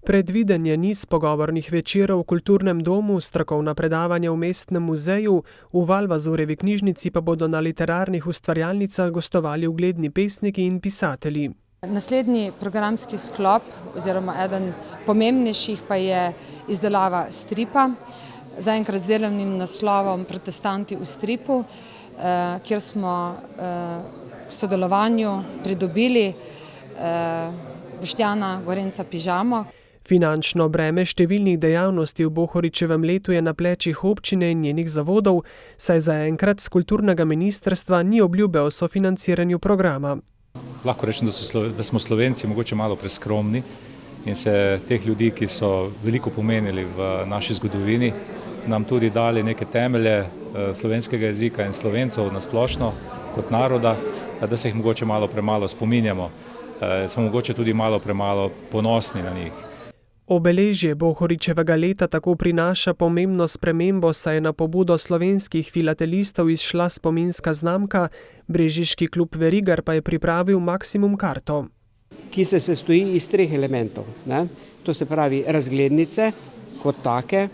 Predviden je niz pogovornih večerov v kulturnem domu, strokovna predavanja v mestnem muzeju, v Valvazorevi knjižnici pa bodo na literarnih ustvarjalnicah gostovali ugledni pesniki in pisatelji. Naslednji programski sklop oziroma eden pomembnejših pa je izdelava stripa, zaenkrat z delovnim naslovom Protestanti v stripu, kjer smo k sodelovanju pridobili Boštjana Gorenca Pižamo. Finančno breme številnih dejavnosti v Bohoričevem letu je na plečih občine in njenih zavodov, saj zaenkrat s kulturnega ministrstva ni obljube o sofinanciranju programa. Lahko rečem, da smo Slovenci mogoče malo preskromni in se teh ljudi, ki so veliko pomenili v naši zgodovini, nam tudi dali neke temelje slovenskega jezika in Slovencev nasplošno kot naroda, da se jih mogoče malo premalo spominjamo. Smo mogoče tudi malo premalo ponosni na njih. Obeležje Bohoričevega leta tako prinaša pomembno spremembo, saj je na pobudo slovenskih filatelistov izšla spominska znamka, brežiški klub Verigar pa je pripravil Maksimum karto. Ki se sestoji iz 3 elementov. To se pravi razglednice kot take,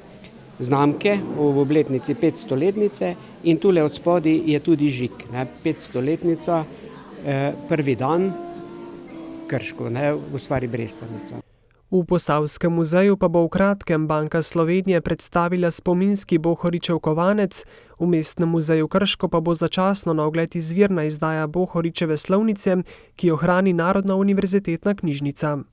znamke v obletnici 500-letnice in tule od spodaj je tudi žig. 500-letnica, prvi dan, Krško, v stvari Brestanica. V Posavskem muzeju pa bo v kratkem Banka Slovenije predstavila spominski Bohoričev kovanec, v mestnem muzeju Krško pa bo začasno na ogled izvirna izdaja Bohoričeve slovnice, ki jo hrani Narodna univerzitetna knjižnica.